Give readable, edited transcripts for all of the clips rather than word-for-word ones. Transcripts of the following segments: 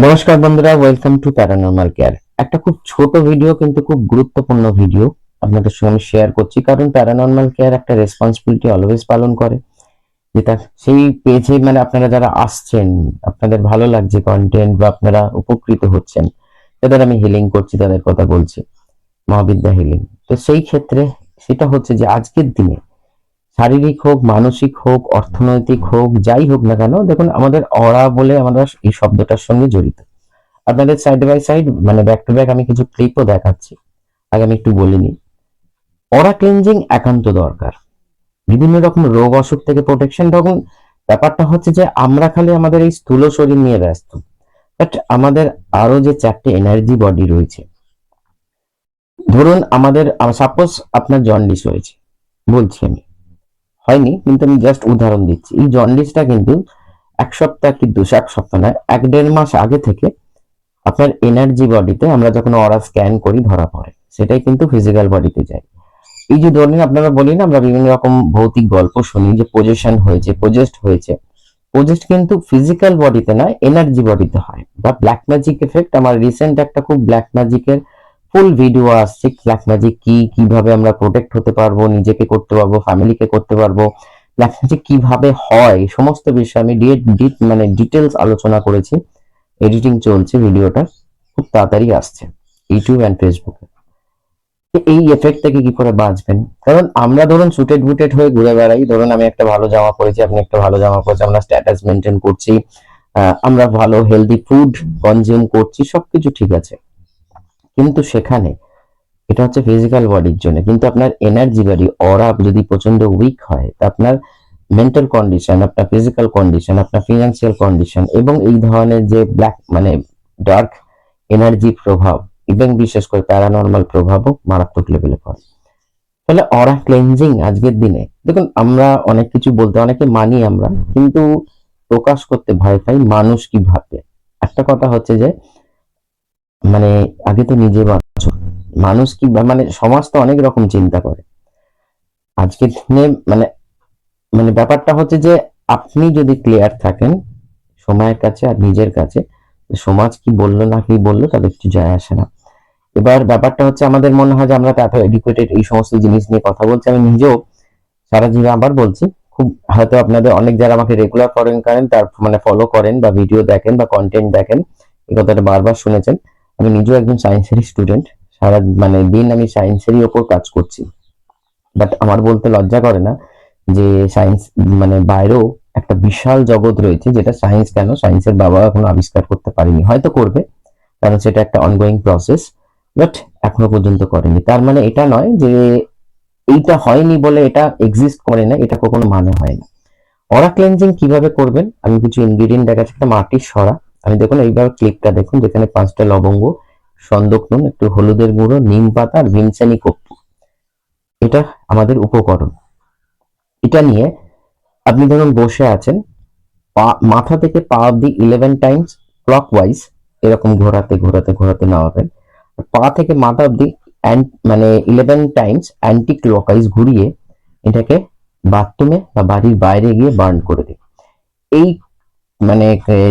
নমস্কার বন্ধুরা, welcome to paranormal care. একটা খুব ছোট ভিডিও কিন্তু খুব গুরুত্বপূর্ণ ভিডিও আপনাদের সঙ্গে শেয়ার করছি, কারণ প্যারানর্মাল কেয়ার একটা রেসপন্সিবিলিটি অলওয়েজ পালন করে, যেটা সেই পেজে মানে আপনারা যারা আসছেন, আপনাদের ভালো লাগছে কন্টেন্ট বা আপনারা উপকৃত হচ্ছেন, যাদের আমি হিলিং করছি তাদের কথা বলছি, মহাবিদ্যা হিলিং। তো সেই ক্ষেত্রে সেটা হচ্ছে যে আজকের দিনে শারীরিক হোক, মানসিক হোক, অর্থনৈতিক হোক, যাই হোক না কেন, দেখুন আমাদের অরা বলে আমরা এই শব্দটার সঙ্গে জড়িত। আপনাদের সাইড বাই সাইড মানে ব্যাক টু ব্যাক আমি কিছু ক্লিপও দেখাচ্ছি। আগে আমি একটু বলে নিই, অরা ক্লিনজিং একান্ত দরকার বিভিন্ন রকম রোগ অসুখ থেকে প্রোটেকশন। তখন ব্যাপারটা হচ্ছে যে আমরা খালি আমাদের এই স্থূল শরীর নিয়ে ব্যস্ত, বাট আমাদের আরো যে চারটে এনার্জি বডি রয়েছে। ধরুন আমাদের সাপোজ আপনার জন্ডিস হয়েছে, বলছি আমি হয়নি, কিন্তু আমি জাস্ট উদাহরণ দিচ্ছি। এই জন্ডিসটা কিন্তু এক সপ্তাহ কি এক সপ্তাহ নয়, 1-1.5 মাস আগে থেকে আপনার এনার্জি বডিতে আমরা যখন অরা স্ক্যান করি ধরা পড়ে, সেটাই কিন্তু ফিজিক্যাল বডিতে যায়। এই যে ধরুন আপনারা বলি না, আমরা বিভিন্ন রকম ভৌতিক গল্প শুনি যে পজেশন হয়েছে, পজেস্ট হয়েছে। পজেস্ট কিন্তু ফিজিক্যাল বডিতে নয়, এনার্জি বডিতে হয়। বা ব্ল্যাক ম্যাজিক এফেক্ট, আমার রিসেন্ট একটা খুব ব্ল্যাক ম্যাজিকের ফুল ভিডিও আসছে। ব্ল্যাক ম্যাজিক কি, কিভাবে আমরা প্রোটেক্ট হতে পারবো, নিজেকে করতে পারবো, ফ্যামিলিকে করতে পারবো, ব্ল্যাক ম্যাজিক কিভাবে হয়, সমস্ত বিষয় আমি মানে ডিটেলস আলোচনা করেছি। এডিটিং চলছে ভিডিওটা, খুব তাড়াতাড়ি আসছে ইউটিউব এন্ড ফেসবুকে। এই এফেক্ট থেকে কি করে বাঁচবেন? কারণ আমরা ধরুন সুটেড বুটেড হয়ে ঘুরে বেড়াই, ধরুন আমি একটা ভালো জামা পরেছি, আপনি একটা ভালো জামা পরেছি, আমরা স্ট্যাটাস মেনটেন করছি, আমরা ভালো হেলদি ফুড কনজিউম করছি, সবকিছু ঠিক আছে, কিন্তু সেখানে এটা হচ্ছে ফিজিক্যাল বডির জন্য। কিন্তু আপনার এনার্জি বডি অরা যদি প্রচন্ড উইক হয়, তা আপনার মেন্টাল কন্ডিশন, আপনার ফিজিক্যাল কন্ডিশন, আপনার ফিনান্সিয়াল কন্ডিশন এবং এই ধরনের যে ব্ল্যাক মানে ডার্ক এনার্জি প্রভাব এবং বিশেষ করে প্যারানর্মাল প্রভাবও মারাত্মক লেভেলে পড়ে। তাহলে অরা ক্লেনজিং আজকের দিনে দেখুন, আমরা অনেক কিছু বলতে অনেকে মানি আমরা, কিন্তু প্রকাশ করতে ভয় পাই, মানুষ কি ভাববে। একটা কথা হচ্ছে যে মানে আগে তো নিজে বাঁচো, মানুষ কি মানে সমাজ তো অনেক রকম চিন্তা করে আজকের দিনে। মানে মানে ব্যাপারটা হচ্ছে যে আপনি যদি ক্লিয়ার থাকেন সময়ের কাছে আর নিজের কাছে, সমাজ কি বললো না কি বললো তাদের কিছু যায় আসে না। এবার ব্যাপারটা হচ্ছে আমাদের মনে হয় যে আমরা তো এত এডুকেটেড, এই সমস্ত জিনিস নিয়ে কথা বলছি, আমি নিজেও সারা জীবন আবার বলছি, খুব হয়তো আপনাদের অনেক যারা আমাকে রেগুলার ফরেন করেন, তার মানে ফলো করেন বা ভিডিও দেখেন বা কন্টেন্ট দেখেন, এই কথাটা বারবার শুনেছেন। আমি নিজেও একজন সায়েন্সেরই স্টুডেন্ট, সারা মানে দিন আমি সায়েন্সেরই ওপর কাজ করছি। বাট আমার বলতে লজ্জা করে না যে সায়েন্স মানে বাইরেও একটা বিশাল জগৎ রয়েছে, যেটা সায়েন্স কেন সায়েন্সের বাবা এখনো আবিষ্কার করতে পারেনি, হয়তো করবে, কারণ সেটা একটা অনগোয়িং প্রসেস, বাট এখনো পর্যন্ত করেনি। তার মানে এটা নয় যে এইটা হয়নি বলে এটা এক্সিস্ট করে না, এটা কখনো মানে হয় না। অরা ক্লেনজিং কিভাবে করবেন, আমি কিছু ইনগ্রিডিয়েন্ট দেখাচ্ছি। একটা মাটির সরা, আমি দেখুন এইবার ক্লিপটা দেখুন, যেখানে 5টা লবঙ্গ, সন্দক নুন, একটু হলুদের গুঁড়ো, নিম পাতা আর ভীমসেনি কর্পূর, এটা আমাদের উপকরণ। এটা নিয়ে আপনি ধরুন বসে আছেন, মাথা থেকে পা অব্দি 11 টাইমস ক্লকওয়াইজ এরকম ঘোরাতে ঘোরাতে ঘোরাতে নামাবেন। পা থেকে মাথা অব্দি মানে 11 টাইমস অ্যান্টি ক্লকওয়াইজ ঘুরিয়ে এটাকে বাথরুমে বা বাড়ির বাইরে গিয়ে বার্ন করে দিন। এই মানে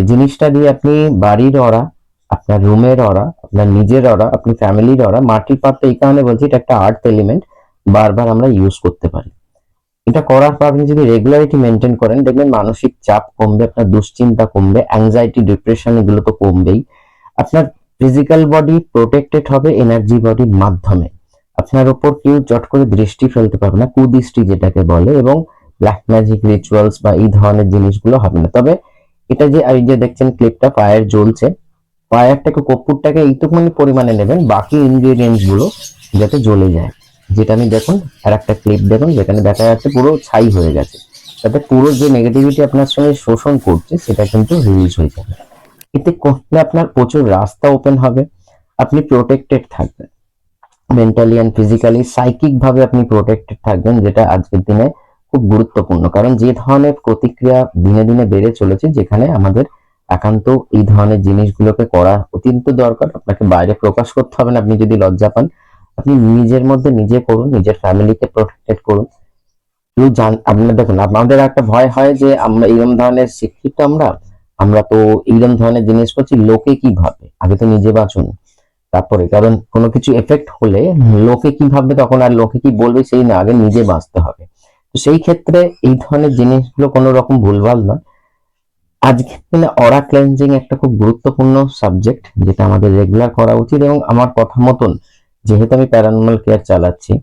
জিনিসটা দিয়ে আপনি বাড়ির অরা, আপনার রুমের অরা, আপনার নিজের অরা, আপনি ফ্যামিলির অরা, মাটির পাত্র এই কারণে বলছি, এটা একটা আর্থ এলিমেন্ট, বারবার আমরা ইউজ করতে পারি। এটা করার পর আপনি যদি রেগুলারিটি মেনটেন করেন, দেখবেন মানসিক চাপ কমবে, আপনার দুশ্চিন্তা কমবে, অ্যাংজাইটি, ডিপ্রেশন এগুলো তো কমবেই। আপনার ফিজিক্যাল বডি প্রোটেক্টেড হবে এনার্জি বডির মাধ্যমে, আপনার ওপর কেউ চট করে দৃষ্টি ফেলতে পারবে না, কুদৃষ্টি যেটাকে বলে, এবং ব্ল্যাক ম্যাজিক রিচুয়ালস বা এই ধরনের জিনিসগুলো হবে না। তবে এটা যে এই যে দেখছেন ক্লিপটা ফায়ার জ্বলছে, ফায়ারটাকে কর্পূরটাকে এইটুকুনি পরিমাণে নেবেন, বাকি ইনগ্রেডিয়েন্টস গুলো যাতে জ্বলে যায়। যেটা আমি দেখুন আর একটা ক্লিপ দেখুন, যেখানে দেখা যাচ্ছে পুরো ছাই হয়ে গেছে, তাতে পুরো যে নেগেটিভিটি আপনার সঙ্গে শোষণ করছে সেটা কিন্তু রিলিজ হয়ে যাবে। এতে করলে আপনার প্রচুর রাস্তা ওপেন হবে, আপনি প্রোটেক্টেড থাকবেন, মেন্টালি অ্যান্ড ফিজিক্যালি সাইকিক ভাবে আপনি প্রোটেক্টেড থাকবেন, যেটা আজকের দিনে খুব গুরুত্বপূর্ণ। কারণ যে ধরনের প্রতিক্রিয়া দিনে দিনে বেড়ে চলেছে, যেখানে আমাদের একান্ত এই ধরনের জিনিসগুলোকে করা অত্যন্ত দরকার। আপনাকে বাইরে প্রকাশ করতে হবে না, আপনি যদি লজ্জা পান, আপনি নিজের মধ্যে নিজে করুন, নিজের ফ্যামিলিকে প্রোটেক্টেড করুন। কেউ আপনার দেখুন, আমাদের একটা ভয় হয় যে আমরা এরকম ধরনের শিক্ষিত আমরা, আমরা তো এইরকম ধরনের জিনিস করছি, লোকে কি ভাবে, আগে তো নিজে বাঁচুন তারপরে, কারণ কোনো কিছু এফেক্ট হলে লোকে কি ভাববে তখন, আর লোকে কি বলবে সেই না, আগে নিজে বাঁচতে হবে। তো সেই ক্ষেত্রে এই ধরনের জিনিসগুলো কোনো রকম ভুলভাল নয়। আজকে মানে অরা ক্লেনজিং একটা খুব গুরুত্বপূর্ণ সাবজেক্ট, যেটা আমাদের রেগুলার করা উচিত, এবং আমার কথা মতন যেহেতু আমি প্যারানর্মাল কেয়ার চালাচ্ছি,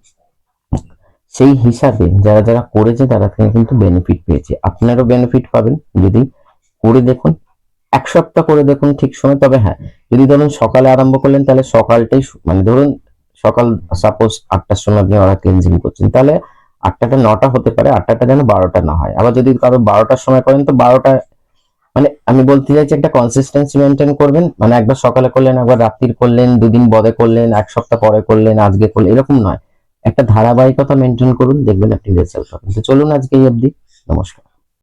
সেই হিসাবে যারা যারা করেছে তারা থেকে কিন্তু বেনিফিট পেয়েছে, আপনারও বেনিফিট পাবেন যদি করে দেখুন। এক সপ্তাহ করে দেখুন ঠিক সময়। তবে হ্যাঁ, যদি ধরুন সকালে আরম্ভ করলেন তাহলে সকালটাই মানে ধরুন সকাল সাপোজ 8টার সময় আপনি অরা ক্লিনজিং করছেন, তাহলে 8টা 9টা হতে পারে, 8টা যেন 12টা না হয়। আবার যদি কারো 12টার সময় করেন তো 12টা, মানে আমি বলতে চাইছি একটা কনসিস্টেন্সি মেনটেন করবেন, মানে একবার সকালে করলেন, একবার রাত্রির করলেন, দুদিন পরে করলেন, এক সপ্তাহ পরে করলেন, আজকে করলেন, এরকম নয়। একটা ধারাবাহিকতা মেনটেন করুন, দেখবেন আপনি রেজাল্ট পাবেন। তো চলুন আজকে এই অবধি, নমস্কার।